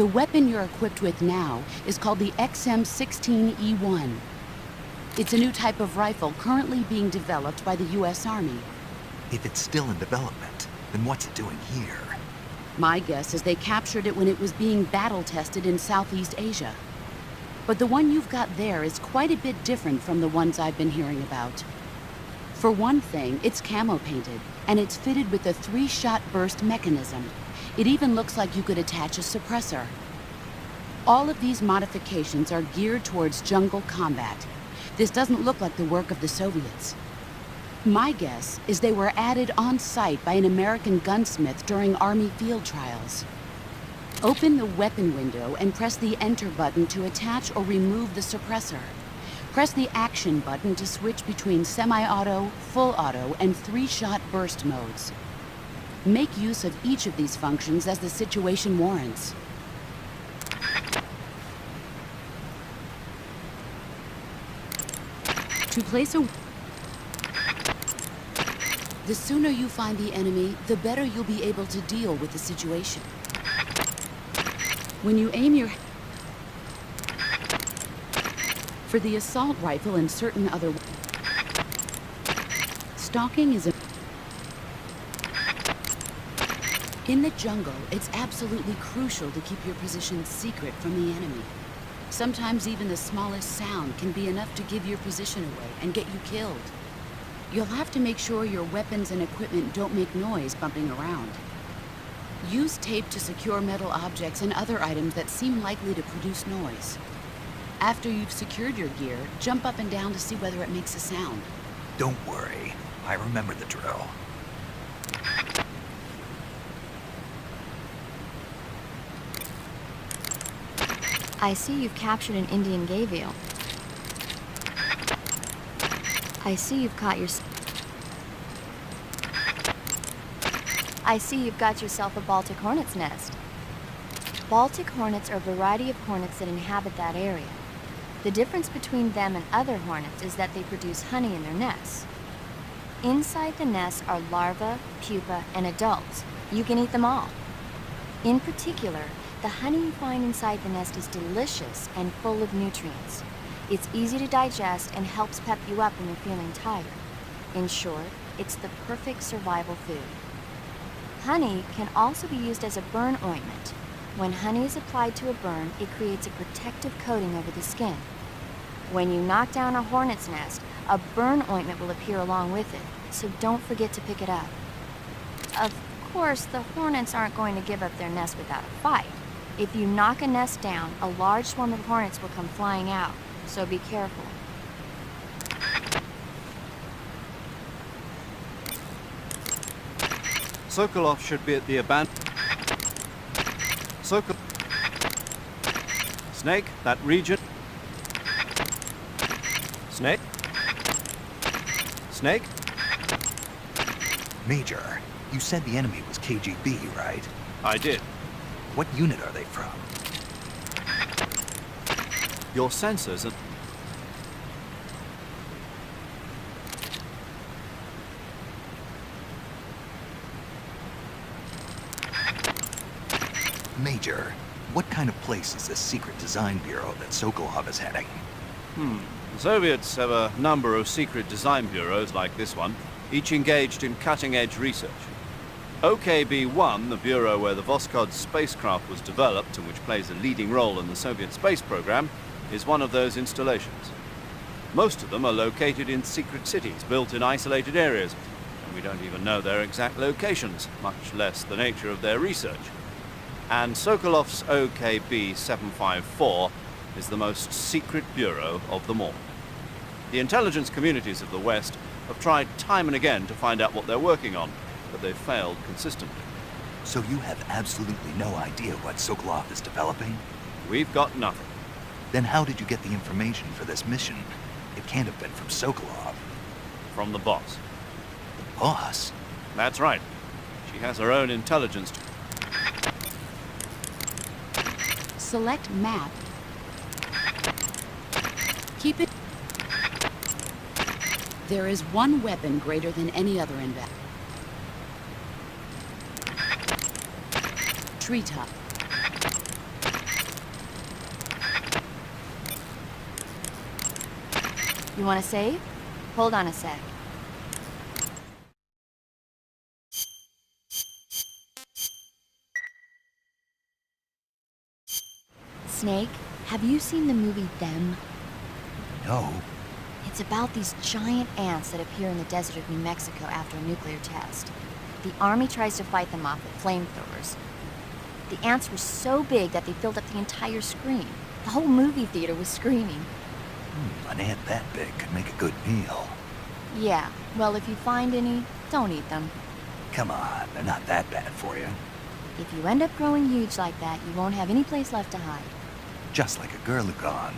The weapon you're equipped with now is called the XM-16E1. It's a new type of rifle currently being developed by the U.S. Army. If it's still in development, then what's it doing here? My guess is they captured it when it was being battle-tested in Southeast Asia. But the one you've got there is quite a bit different from the ones I've been hearing about. For one thing, it's camo painted, and it's fitted with a 3-shot burst mechanism. It even looks like you could attach a suppressor. All of these modifications are geared towards jungle combat. This doesn't look like the work of the Soviets. My guess is they were added on site by an American gunsmith during Army field trials. Open the weapon window and press the Enter button to attach or remove the suppressor. Press the Action button to switch between semi-auto, full auto, and 3-shot burst modes. Make use of each of these functions as the situation warrants. To place a... The sooner you find the enemy, the better you'll be able to deal with the situation. When you aim your... For the assault rifle and certain other... Stalking is a... In the jungle, it's absolutely crucial to keep your position secret from the enemy. Sometimes even the smallest sound can be enough to give your position away and get you killed. You'll have to make sure your weapons and equipment don't make noise bumping around. Use tape to secure metal objects and other items that seem likely to produce noise. After you've secured your gear, jump up and down to see whether it makes a sound. Don't worry, I remember the drill. I see you've captured an Indian gavial. I see you've caught I see you've got yourself a Baltic hornet's nest. Baltic hornets are a variety of hornets that inhabit that area. The difference between them and other hornets is that they produce honey in their nests. Inside the nest are larvae, pupa, and adults. You can eat them all. In particular, the honey you find inside the nest is delicious and full of nutrients. It's easy to digest and helps pep you up when you're feeling tired. In short, it's the perfect survival food. Honey can also be used as a burn ointment. When honey is applied to a burn, it creates a protective coating over the skin. When you knock down a hornet's nest, a burn ointment will appear along with it, so don't forget to pick it up. Of course, the hornets aren't going to give up their nest without a fight. If you knock a nest down, a large swarm of hornets will come flying out, so be careful. Sokolov should be at the abandoned... Snake, that region... Snake? Snake? Major, you said the enemy was KGB, right? I did. What unit are they from? Your sensors are... Major, what kind of place is this secret design bureau that Sokolov is heading? The Soviets have a number of secret design bureaus like this one, each engaged in cutting-edge research. OKB-1, the bureau where the Voskhod spacecraft was developed and which plays a leading role in the Soviet space program, is one of those installations. Most of them are located in secret cities built in isolated areas, and we don't even know their exact locations, much less the nature of their research. And Sokolov's OKB-754 is the most secret bureau of them all. The intelligence communities of the West have tried time and again to find out what they're working on, but they've failed consistently. So you have absolutely no idea what Sokolov is developing? We've got nothing. Then how did you get the information for this mission? It can't have been from Sokolov. From the boss. The boss? That's right. She has her own intelligence. Select map. Keep it... There is one weapon greater than any other in that. Treetop. You want to save? Hold on a sec. Snake, have you seen the movie Them? No. It's about these giant ants that appear in the desert of New Mexico after a nuclear test. The army tries to fight them off with flamethrowers. The ants were so big that they filled up the entire screen. The whole movie theater was screaming. An ant that big could make a good meal. Yeah, well, if you find any, don't eat them. Come on, they're not that bad for you. If you end up growing huge like that, you won't have any place left to hide. Just like a Gurlugon.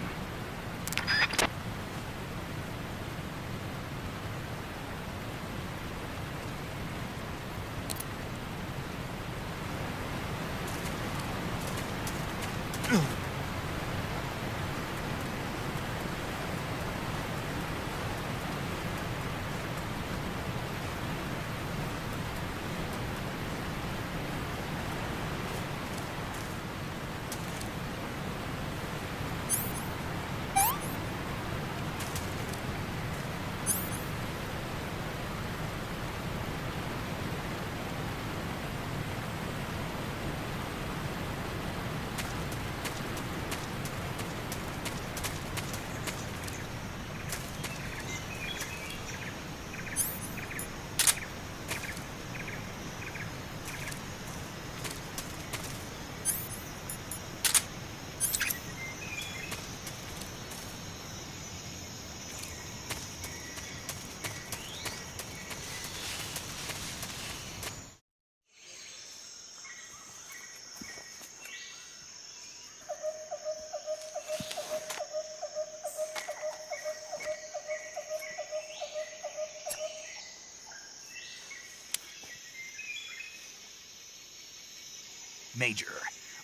Major,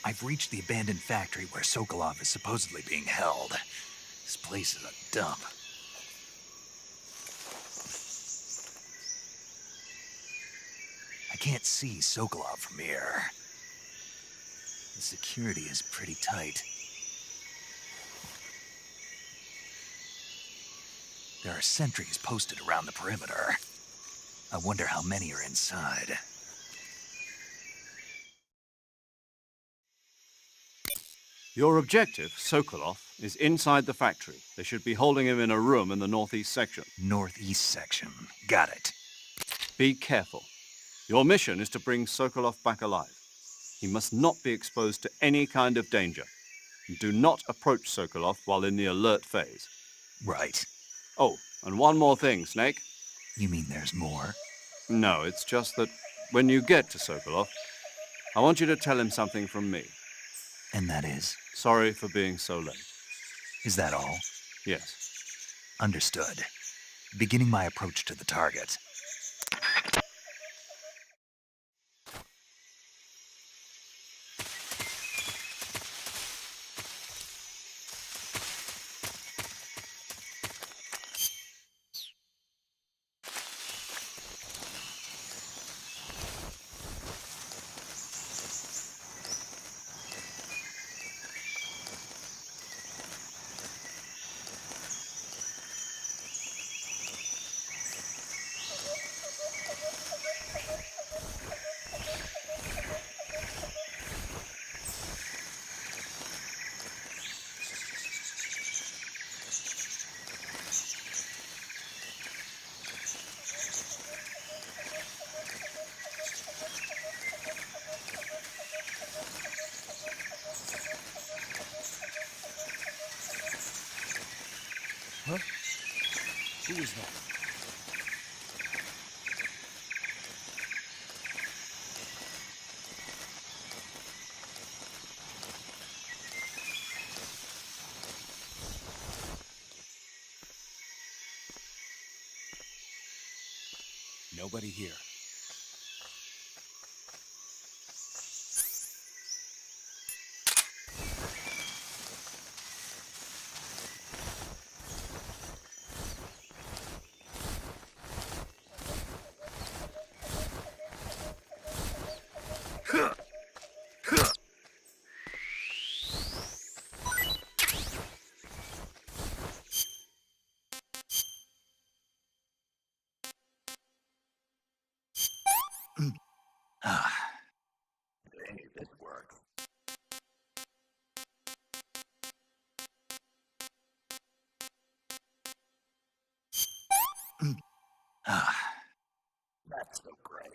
I've reached the abandoned factory where Sokolov is supposedly being held. This place is a dump. I can't see Sokolov from here. The security is pretty tight. There are sentries posted around the perimeter. I wonder how many are inside. Your objective, Sokolov, is inside the factory. They should be holding him in a room in the northeast section. Northeast section. Got it. Be careful. Your mission is to bring Sokolov back alive. He must not be exposed to any kind of danger. Do not approach Sokolov while in the alert phase. Right. Oh, and one more thing, Snake. You mean there's more? No, it's just that when you get to Sokolov, I want you to tell him something from me. And that is? Sorry for being so late. Is that all? Yes. Understood. Beginning my approach to the target. Huh? Who is that? Nobody here. Ah, they did work. Ah, that's so great.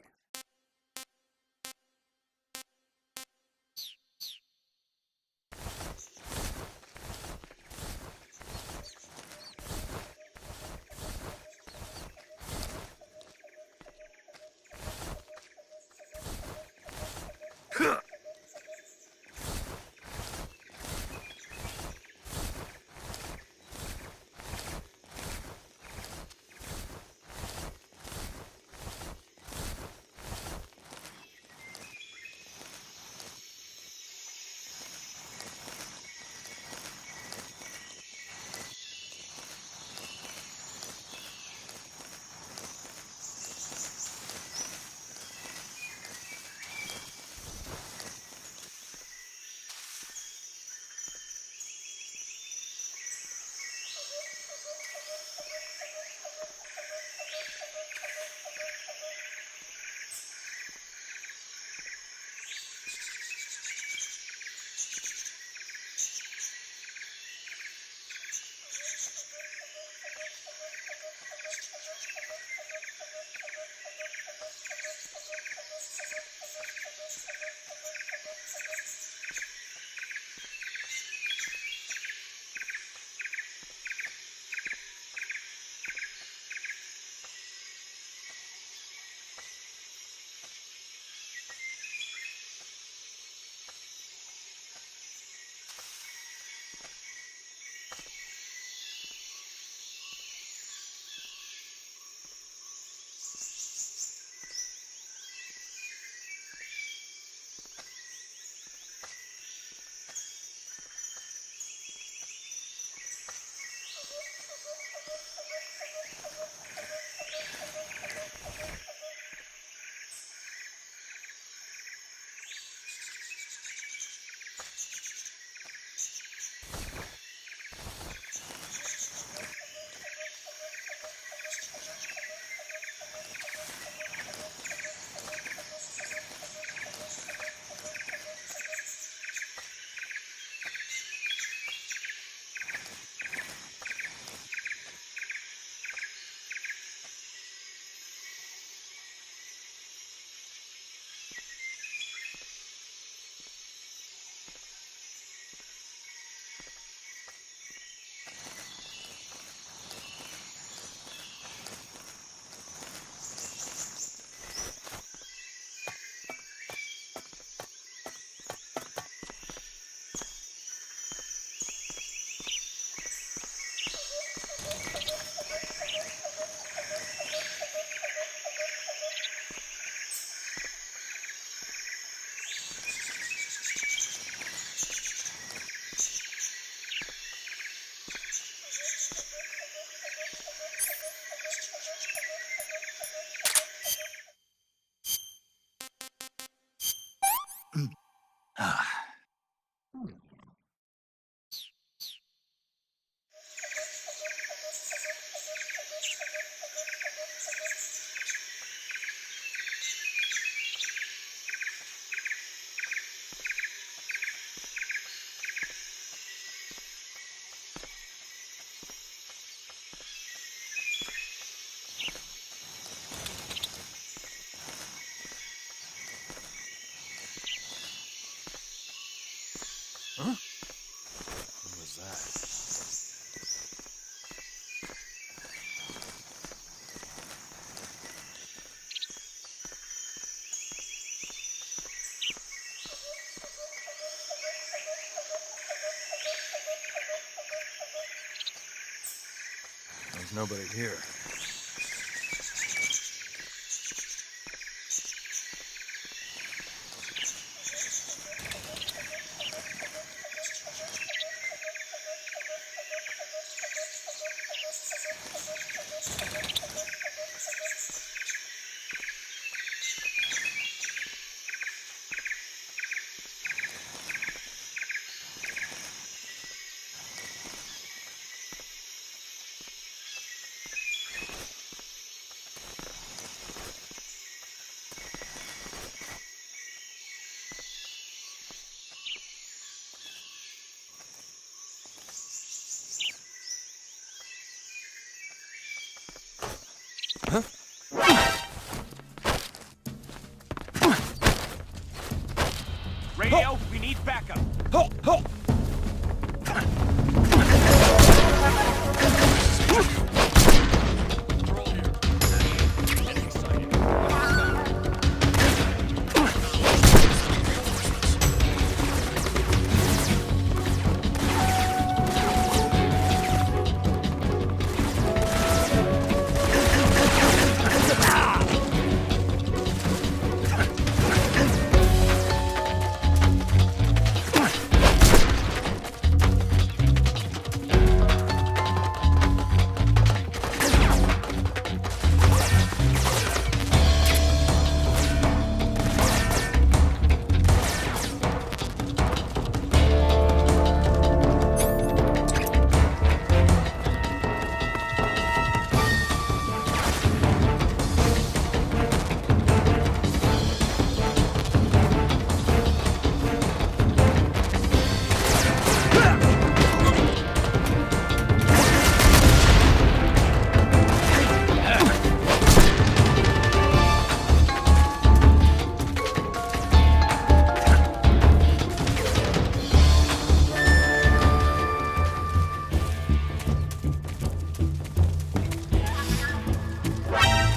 Ah. Huh? What was that? There's nobody here. Radio, we need backup.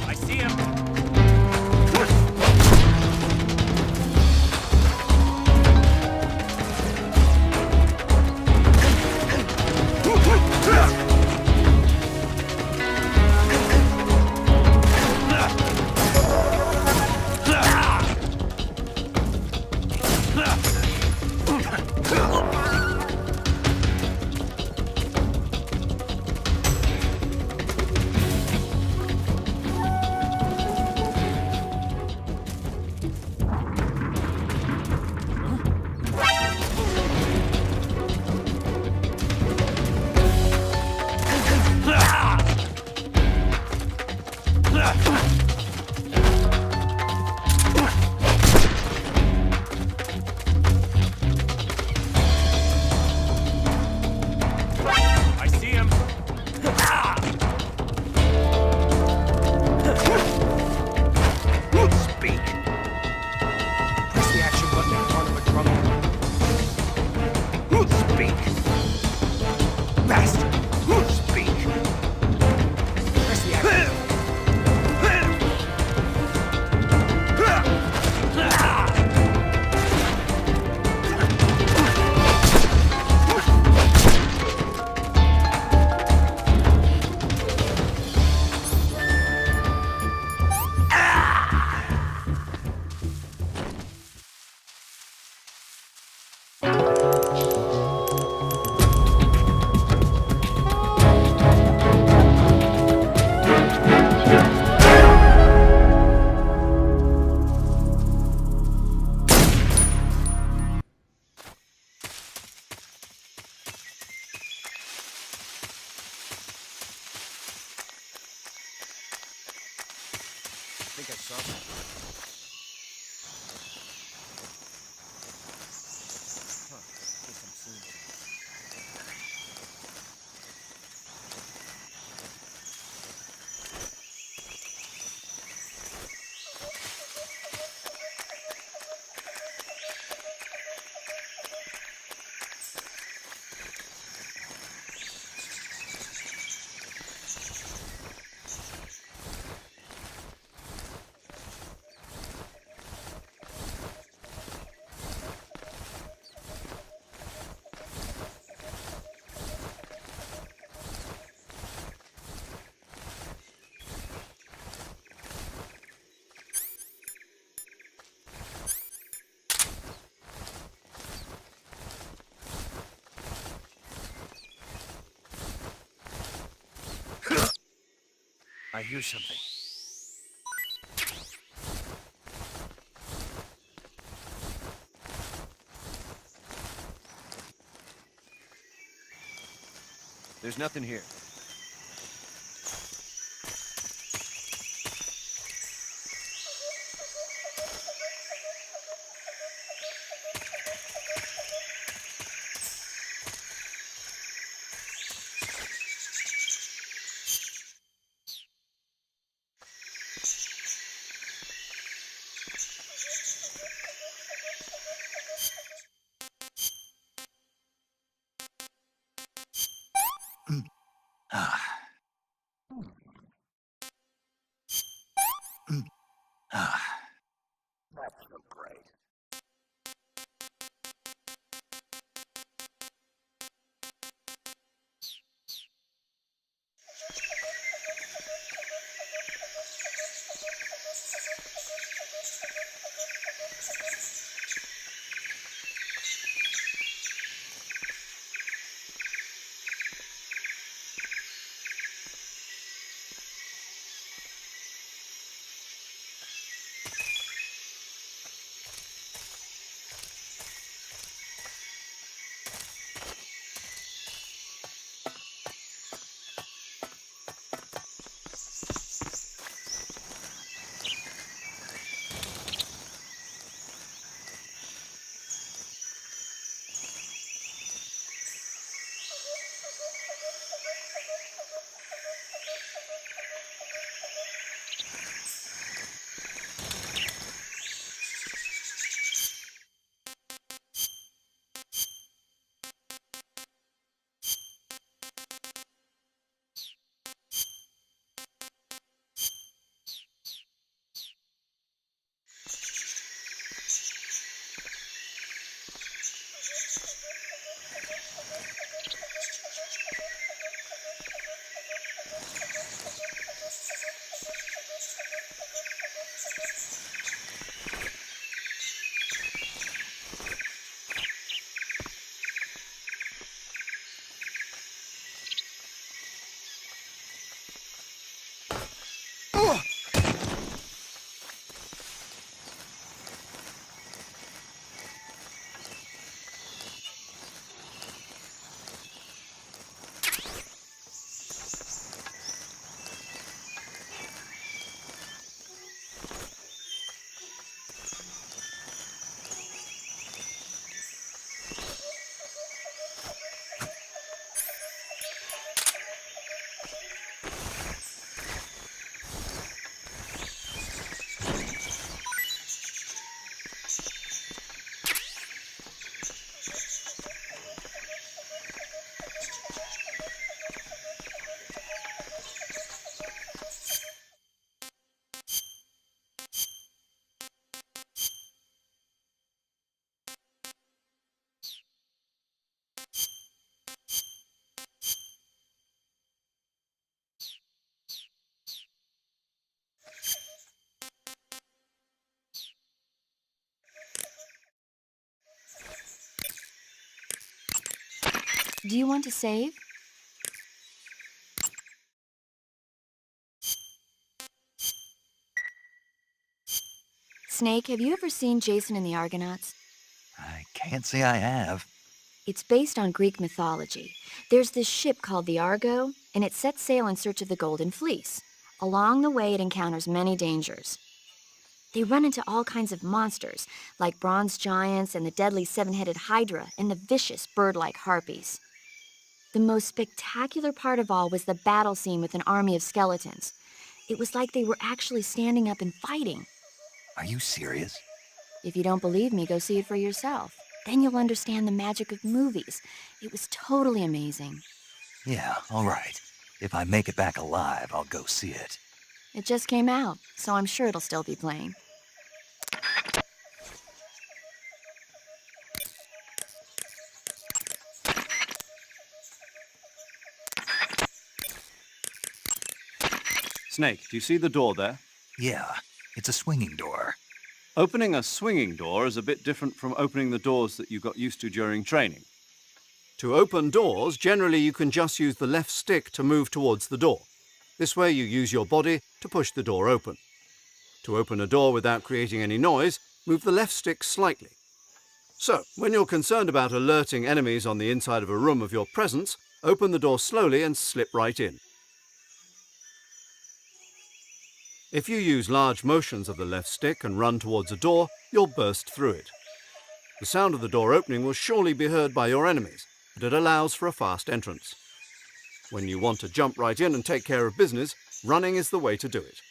I see him. I see him. Speak. Press the action button in front of a drum. Speak. Bastard. Speak. Press the action. I think I saw that. Guess I'm seeing it. I hear something. There's nothing here. Ah, that's so great. Do you want to save? Snake, have you ever seen Jason and the Argonauts? I can't say I have. It's based on Greek mythology. There's this ship called the Argo, and it sets sail in search of the Golden Fleece. Along the way, it encounters many dangers. They run into all kinds of monsters, like bronze giants and the deadly seven-headed Hydra and the vicious bird-like harpies. The most spectacular part of all was the battle scene with an army of skeletons. It was like they were actually standing up and fighting. Are you serious? If you don't believe me, go see it for yourself. Then you'll understand the magic of movies. It was totally amazing. Yeah, all right. If I make it back alive, I'll go see it. It just came out, so I'm sure it'll still be playing. Snake, do you see the door there? Yeah, it's a swinging door. Opening a swinging door is a bit different from opening the doors that you got used to during training. To open doors, generally you can just use the left stick to move towards the door. This way you use your body to push the door open. To open a door without creating any noise, move the left stick slightly. So, when you're concerned about alerting enemies on the inside of a room of your presence, open the door slowly and slip right in. If you use large motions of the left stick and run towards a door, you'll burst through it. The sound of the door opening will surely be heard by your enemies, but it allows for a fast entrance. When you want to jump right in and take care of business, running is the way to do it.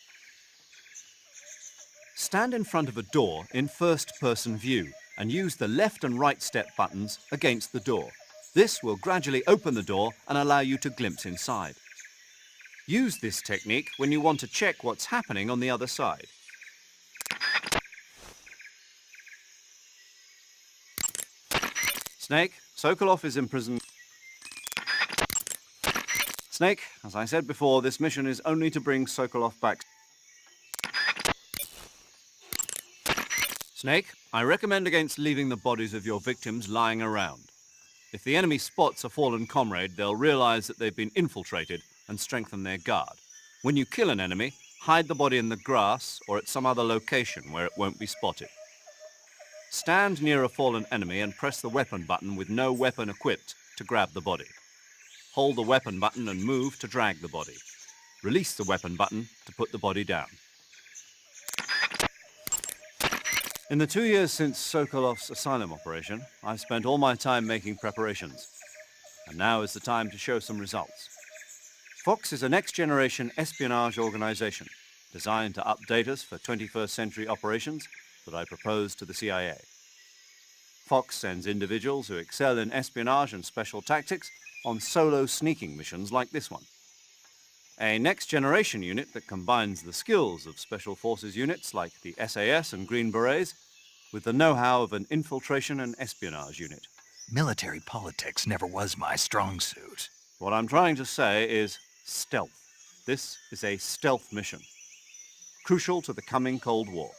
Stand in front of a door in first-person view and use the left and right step buttons against the door. This will gradually open the door and allow you to glimpse inside. Use this technique when you want to check what's happening on the other side. Snake, Sokolov is imprisoned. Snake, as I said before, this mission is only to bring Sokolov back. Snake, I recommend against leaving the bodies of your victims lying around. If the enemy spots a fallen comrade, they'll realize that they've been infiltrated and strengthen their guard. When you kill an enemy, hide the body in the grass or at some other location where it won't be spotted. Stand near a fallen enemy and press the weapon button with no weapon equipped to grab the body. Hold the weapon button and move to drag the body. Release the weapon button to put the body down. In the 2 years since Sokolov's asylum operation, I've spent all my time making preparations. And now is the time to show some results. Fox is a next-generation espionage organization designed to update us for 21st century operations that I propose to the CIA. Fox sends individuals who excel in espionage and special tactics on solo sneaking missions like this one. A next-generation unit that combines the skills of Special Forces units like the SAS and Green Berets with the know-how of an infiltration and espionage unit. Military politics never was my strong suit. What I'm trying to say is stealth. This is a stealth mission, crucial to the coming Cold War.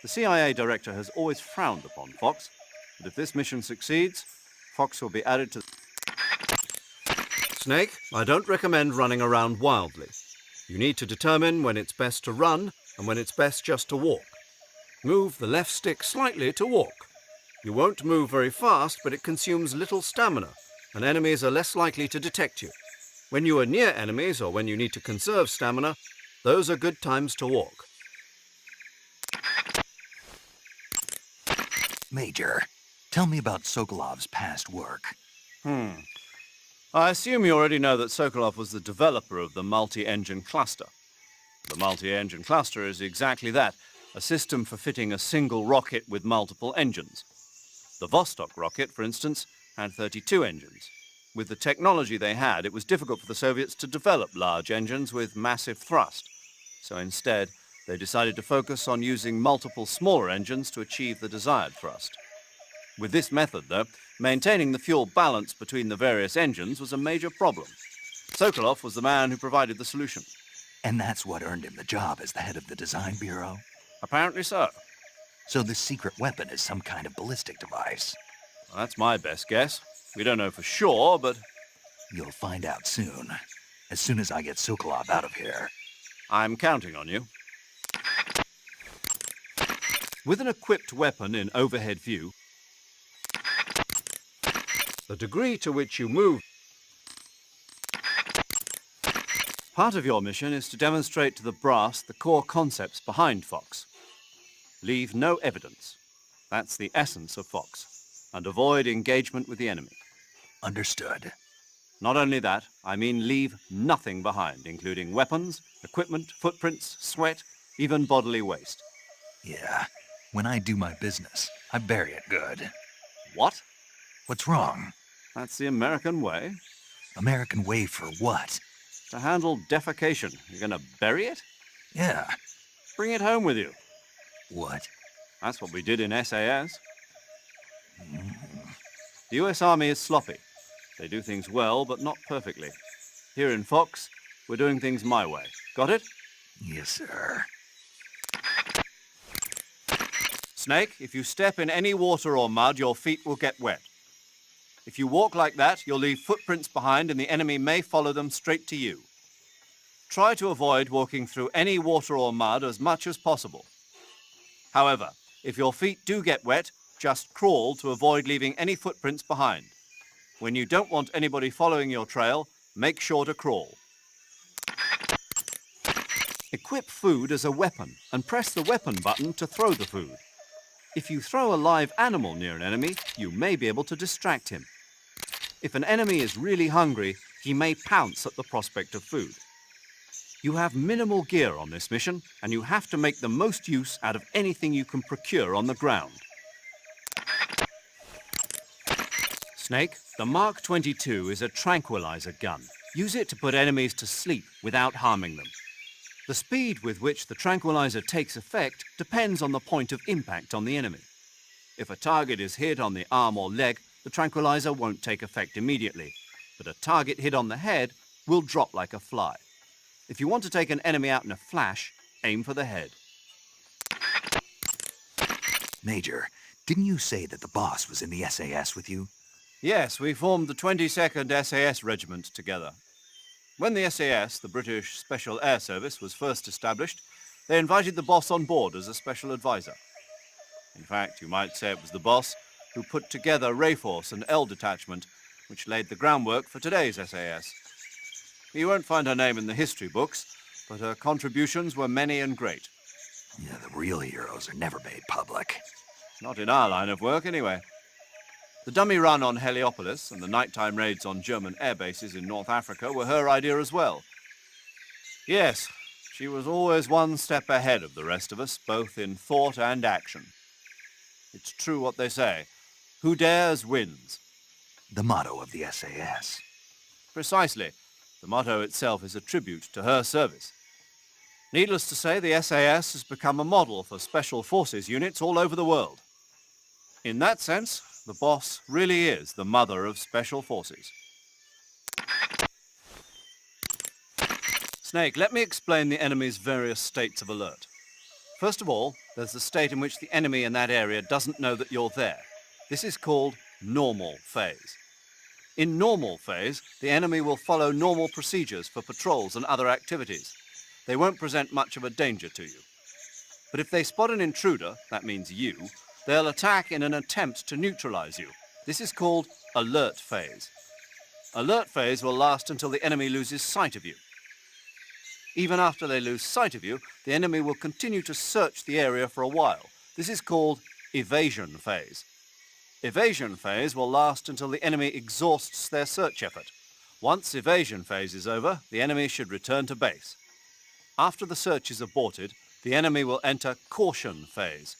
The CIA director has always frowned upon Fox, but if this mission succeeds, Fox will be added to... Snake, I don't recommend running around wildly. You need to determine when it's best to run and when it's best just to walk. Move the left stick slightly to walk. You won't move very fast, but it consumes little stamina, and enemies are less likely to detect you. When you are near enemies or when you need to conserve stamina, those are good times to walk. Major, tell me about Sokolov's past work. I assume you already know that Sokolov was the developer of the multi-engine cluster. The multi-engine cluster is exactly that, a system for fitting a single rocket with multiple engines. The Vostok rocket, for instance, had 32 engines. With the technology they had, it was difficult for the Soviets to develop large engines with massive thrust. So instead, they decided to focus on using multiple smaller engines to achieve the desired thrust. With this method, though, maintaining the fuel balance between the various engines was a major problem. Sokolov was the man who provided the solution. And that's what earned him the job as the head of the design bureau? Apparently so. So this secret weapon is some kind of ballistic device? Well, that's my best guess. We don't know for sure, but... You'll find out soon. As soon as I get Sokolov out of here. I'm counting on you. With an equipped weapon in overhead view, the degree to which you move... Part of your mission is to demonstrate to the brass the core concepts behind Fox. Leave no evidence. That's the essence of Fox. And avoid engagement with the enemy. Understood. Not only that, I mean leave nothing behind, including weapons, equipment, footprints, sweat, even bodily waste. Yeah. When I do my business, I bury it good. What? What's wrong? That's the American way. American way for what? To handle defecation. You're gonna bury it? Yeah. Bring it home with you. What? That's what we did in SAS. The US Army is sloppy. They do things well, but not perfectly. Here in Fox, we're doing things my way. Got it? Yes, sir. Snake, if you step in any water or mud, your feet will get wet. If you walk like that, you'll leave footprints behind and the enemy may follow them straight to you. Try to avoid walking through any water or mud as much as possible. However, if your feet do get wet, just crawl to avoid leaving any footprints behind. When you don't want anybody following your trail, make sure to crawl. Equip food as a weapon and press the weapon button to throw the food. If you throw a live animal near an enemy, you may be able to distract him. If an enemy is really hungry, he may pounce at the prospect of food. You have minimal gear on this mission, and you have to make the most use out of anything you can procure on the ground. Snake, the Mark 22 is a tranquilizer gun. Use it to put enemies to sleep without harming them. The speed with which the tranquilizer takes effect depends on the point of impact on the enemy. If a target is hit on the arm or leg, the tranquilizer won't take effect immediately, but a target hit on the head will drop like a fly. If you want to take an enemy out in a flash, aim for the head. Major, didn't you say that the boss was in the SAS with you? Yes, we formed the 22nd SAS Regiment together. When the SAS, the British Special Air Service, was first established, they invited the boss on board as a special advisor. In fact, you might say it was the boss who put together Rayforce and L Detachment, which laid the groundwork for today's SAS. You won't find her name in the history books, but her contributions were many and great. Yeah, the real heroes are never made public. Not in our line of work, anyway. The dummy run on Heliopolis and the nighttime raids on German air bases in North Africa were her idea as well. Yes, she was always one step ahead of the rest of us, both in thought and action. It's true what they say. Who dares wins. The motto of the SAS. Precisely. The motto itself is a tribute to her service. Needless to say, the SAS has become a model for special forces units all over the world. In that sense, the boss really is the mother of special forces. Snake, let me explain the enemy's various states of alert. First of all, there's the state in which the enemy in that area doesn't know that you're there. This is called normal phase. In normal phase, the enemy will follow normal procedures for patrols and other activities. They won't present much of a danger to you. But if they spot an intruder, that means you, they'll attack in an attempt to neutralize you. This is called alert phase. Alert phase will last until the enemy loses sight of you. Even after they lose sight of you, the enemy will continue to search the area for a while. This is called evasion phase. Evasion phase will last until the enemy exhausts their search effort. Once evasion phase is over, the enemy should return to base. After the search is aborted, the enemy will enter caution phase.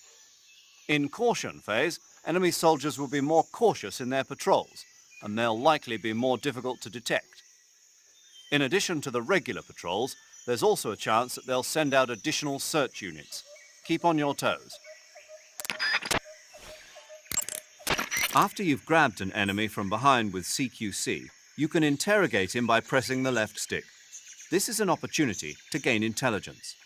In caution phase, enemy soldiers will be more cautious in their patrols, and they'll likely be more difficult to detect. In addition to the regular patrols, there's also a chance that they'll send out additional search units. Keep on your toes. After you've grabbed an enemy from behind with CQC, you can interrogate him by pressing the left stick. This is an opportunity to gain intelligence.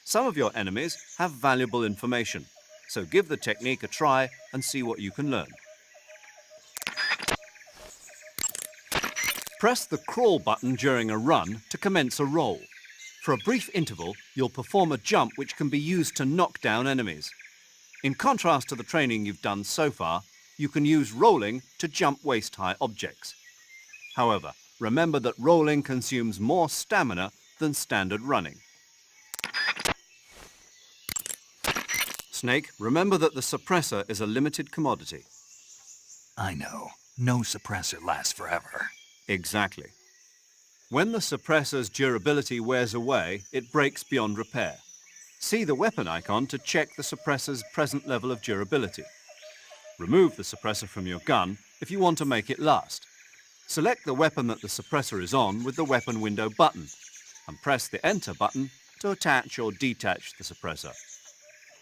Some of your enemies have valuable information, so give the technique a try and see what you can learn. Press the crawl button during a run to commence a roll. For a brief interval, you'll perform a jump which can be used to knock down enemies. In contrast to the training you've done so far, you can use rolling to jump waist-high objects. However, remember that rolling consumes more stamina than standard running. Snake, remember that the suppressor is a limited commodity. I know. No suppressor lasts forever. Exactly. When the suppressor's durability wears away, it breaks beyond repair. See the weapon icon to check the suppressor's present level of durability. Remove the suppressor from your gun if you want to make it last. Select the weapon that the suppressor is on with the weapon window button and press the Enter button to attach or detach the suppressor.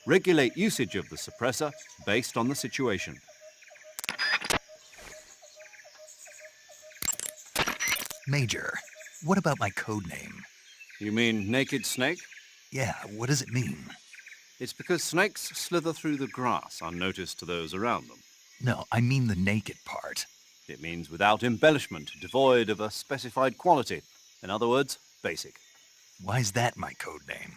Regulate usage of the suppressor based on the situation. Major, what about my code name? You mean Naked Snake? Yeah, what does it mean? It's because snakes slither through the grass unnoticed to those around them. No, I mean the naked part. It means without embellishment, devoid of a specified quality. In other words, basic. Why's that my code name?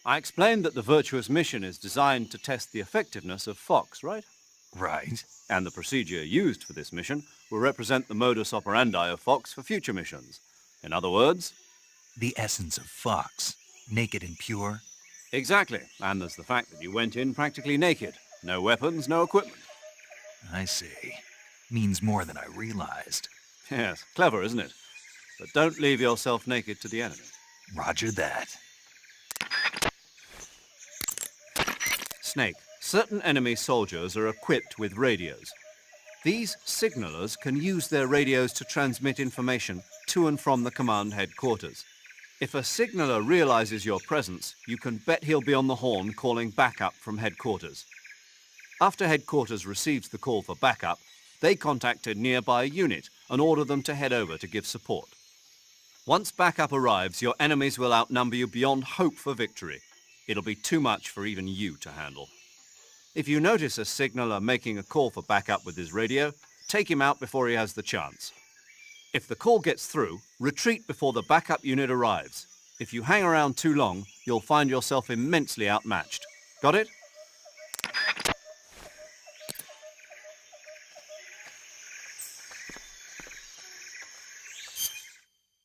I explained that the Virtuous mission is designed to test the effectiveness of Fox, right? Right. And the procedure used for this mission will represent the modus operandi of Fox for future missions. In other words, The essence of Fox. Naked and pure. exactly. And there's the fact that you went in practically naked. No weapons, no equipment. I see. Means more than I realized. Yes, clever, isn't it? But don't leave yourself naked to the enemy. Roger that. Snake, certain enemy soldiers are equipped with radios. These signalers can use their radios to transmit information to and from the command headquarters. If a signaler realizes your presence, you can bet he'll be on the horn calling backup from headquarters. After headquarters receives the call for backup, they contact a nearby unit and order them to head over to give support. Once backup arrives, your enemies will outnumber you beyond hope for victory. It'll be too much for even you to handle. If you notice a signaler making a call for backup with his radio, take him out before he has the chance. If the call gets through, retreat before the backup unit arrives. If you hang around too long, you'll find yourself immensely outmatched. Got it?